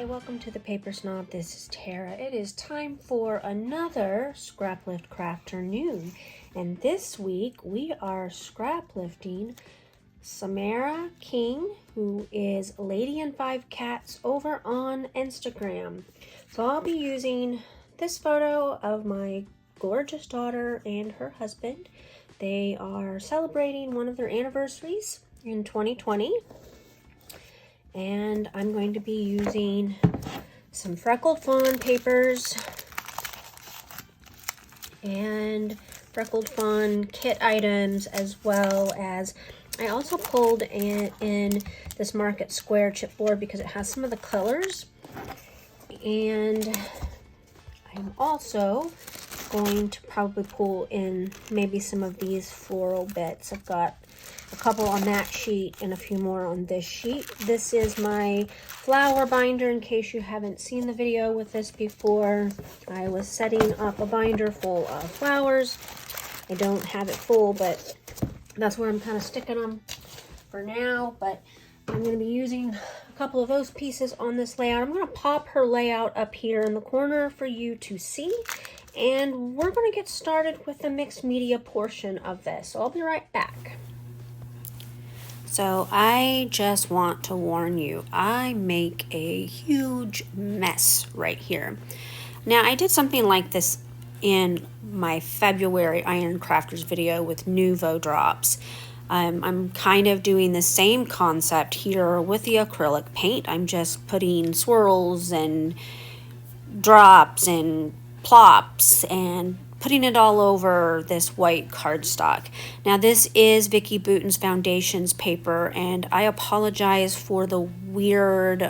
Hi, welcome to the Paper Snob. This is Tara. It is time for another Scraplift Crafternoon. And this week we are scrap lifting Samara King, who is Lady and Five Cats over on Instagram. So I'll be using this photo of my gorgeous daughter and her husband. They are celebrating one of their anniversaries in 2020. And I'm going to be using some freckled fawn papers and freckled fawn kit items, as well as I also pulled in this Market Square chipboard because it has some of the colors. And I'm also going to probably pull in maybe some of these floral bits. I've got a couple on that sheet and a few more on this sheet. This is my flower binder in case you haven't seen the video with this before. I was setting up a binder full of flowers. I don't have it full, but that's where I'm kind of sticking them for now. But I'm going to be using a couple of those pieces on this layout. I'm going to pop her layout up here in the corner for you to see. And we're going to get started with the mixed media portion of this. So I'll be right back. So I just want to warn you, I make a huge mess right here. Now I did something like this in my February Iron Crafters video with Nouveau drops. I'm kind of doing the same concept here with the acrylic paint. I'm just putting swirls and drops and plops and putting it all over this white cardstock. Now this is Vicki Boutin's Foundations paper, and I apologize for the weird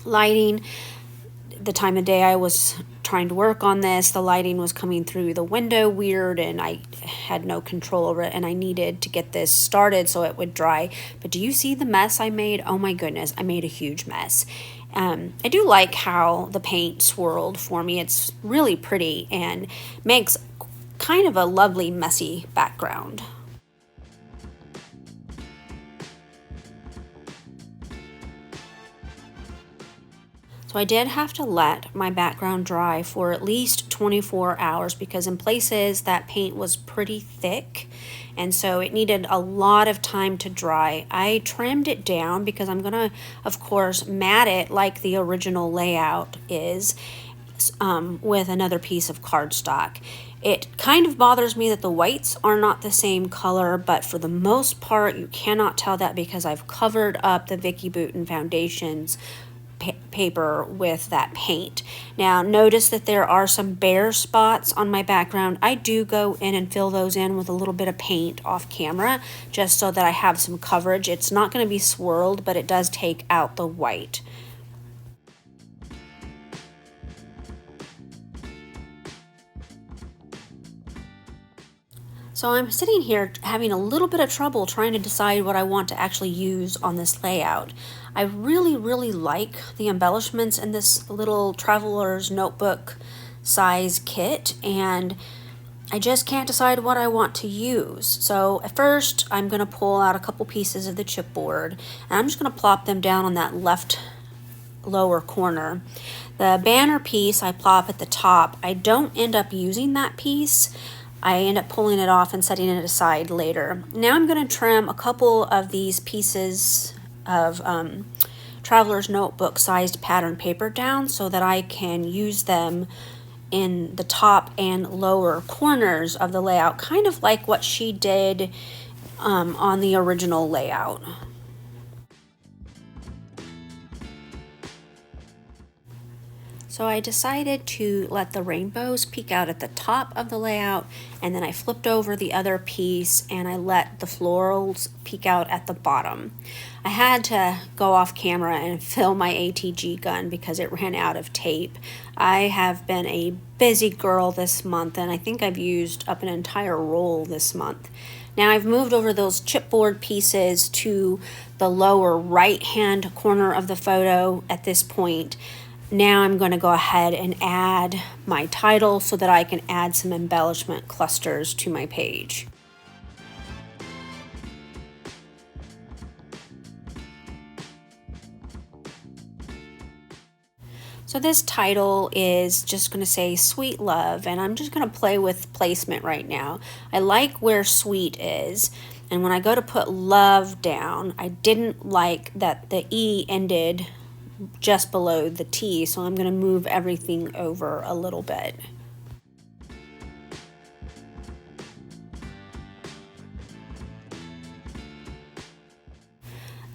lighting. The time of day I was trying to work on this, the lighting was coming through the window weird, and I had no control over it, and I needed to get this started so it would dry. But do you see the mess I made? Oh my goodness, I made a huge mess. I do like how the paint swirled for me. It's really pretty and makes kind of a lovely messy background. So I did have to let my background dry for at least 24 hours because in places that paint was pretty thick, and so it needed a lot of time to dry. I trimmed it down because I'm gonna, of course, mat it like the original layout is with another piece of cardstock. It kind of bothers me that the whites are not the same color, but for the most part you cannot tell that because I've covered up the Vicki Boutin Foundations paper with that paint. Now notice that there are some bare spots on my background. I do go in and fill those in with a little bit of paint off camera just so that I have some coverage. It's not going to be swirled, but it does take out the white. So I'm sitting here having a little bit of trouble trying to decide what I want to actually use on this layout. I really like the embellishments in this little traveler's notebook size kit, and I just can't decide what I want to use. So at first I'm going to pull out a couple pieces of the chipboard, and I'm just going to plop them down on that left lower corner. The banner piece I plop at the top. I don't end up using that piece. I end up pulling it off and setting it aside later. Now I'm going to trim a couple of these pieces of Traveler's Notebook sized pattern paper down so that I can use them in the top and lower corners of the layout, kind of like what she did on the original layout. So I decided to let the rainbows peek out at the top of the layout, and then I flipped over the other piece and I let the florals peek out at the bottom. I had to go off camera and fill my ATG gun because it ran out of tape. I have been a busy girl this month, and I think I've used up an entire roll this month. Now I've moved over those chipboard pieces to the lower right hand corner of the photo at this point. Now I'm going to go ahead and add my title so that I can add some embellishment clusters to my page. So this title is just going to say Sweet Love, and I'm just going to play with placement right now. I like where sweet is, and when I go to put love down, I didn't like that the E ended just below the T, so I'm going to move everything over a little bit.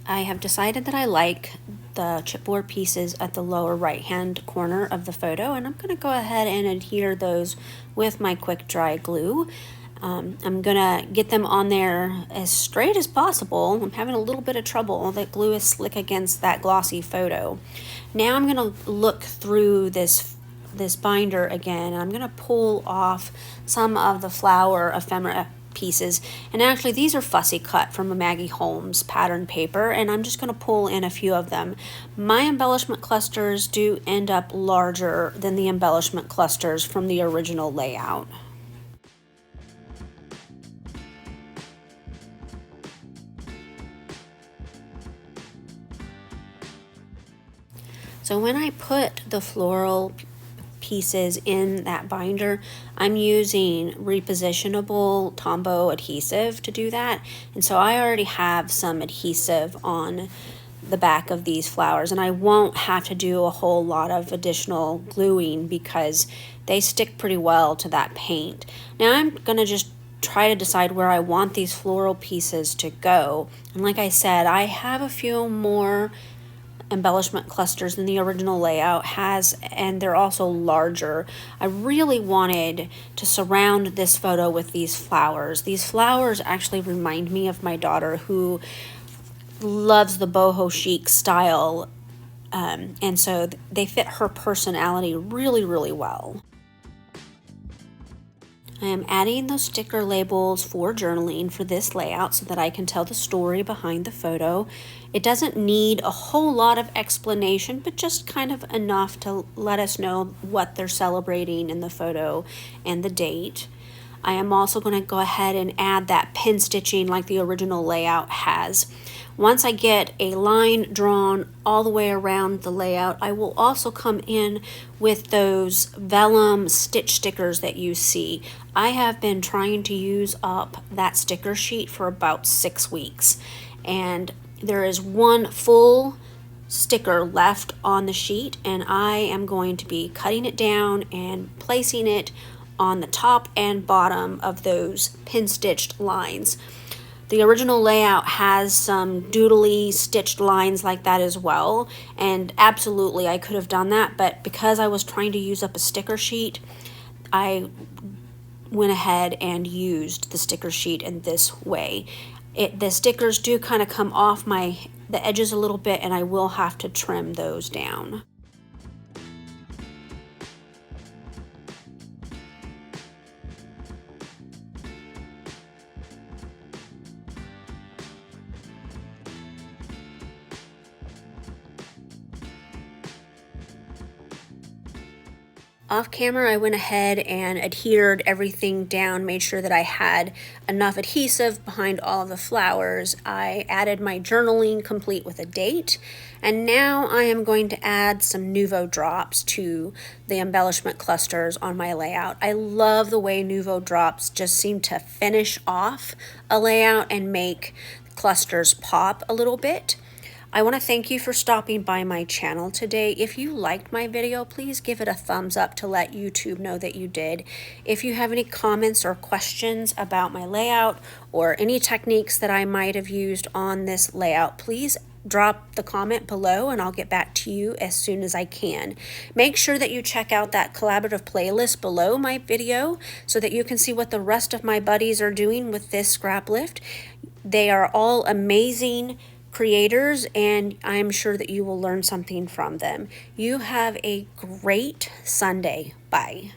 I have decided that I like the chipboard pieces at the lower right hand corner of the photo, and I'm going to go ahead and adhere those with my quick dry glue. I'm gonna get them on there as straight as possible. I'm having a little bit of trouble. The glue is slick against that glossy photo. Now I'm gonna look through this binder again, and I'm gonna pull off some of the flower ephemera pieces, and actually these are fussy cut from a Maggie Holmes pattern paper, and I'm just going to pull in a few of them. My embellishment clusters do end up larger than the embellishment clusters from the original layout. So when I put the floral pieces in that binder, I'm using repositionable Tombow adhesive to do that, and so I already have some adhesive on the back of these flowers, and I won't have to do a whole lot of additional gluing because they stick pretty well to that paint. Now I'm gonna just try to decide where I want these floral pieces to go, and like I said, I have a few more embellishment clusters than the original layout has, and they're also larger. I really wanted to surround this photo with these flowers. These flowers actually remind me of my daughter, who loves the boho chic style, and so they fit her personality really, really well. I am adding those sticker labels for journaling for this layout so that I can tell the story behind the photo. It doesn't need a whole lot of explanation, but just kind of enough to let us know what they're celebrating in the photo and the date. I am also going to go ahead and add that pin stitching like the original layout has. Once I get a line drawn all the way around the layout, I will also come in with those vellum stitch stickers that you see. I have been trying to use up that sticker sheet for about 6 weeks, and there is one full sticker left on the sheet, and I am going to be cutting it down and placing it on the top and bottom of those pin stitched lines. The original layout has some doodly stitched lines like that as well, and absolutely I could have done that, but because I was trying to use up a sticker sheet, I went ahead and used the sticker sheet in this way. The stickers do kind of come off the edges a little bit, and I will have to trim those down. Off camera, I went ahead and adhered everything down, made sure that I had enough adhesive behind all of the flowers. I added my journaling complete with a date, and now I am going to add some Nuvo drops to the embellishment clusters on my layout. I love the way Nuvo drops just seem to finish off a layout and make clusters pop a little bit. I want to thank you for stopping by my channel today. If you liked my video, please give it a thumbs up to let YouTube know that you did. If you have any comments or questions about my layout or any techniques that I might have used on this layout, please drop the comment below and I'll get back to you as soon as I can. Make sure that you check out that collaborative playlist below my video so that you can see what the rest of my buddies are doing with this scrap lift. They are all amazing creators, and I'm sure that you will learn something from them. You have a great Sunday. Bye.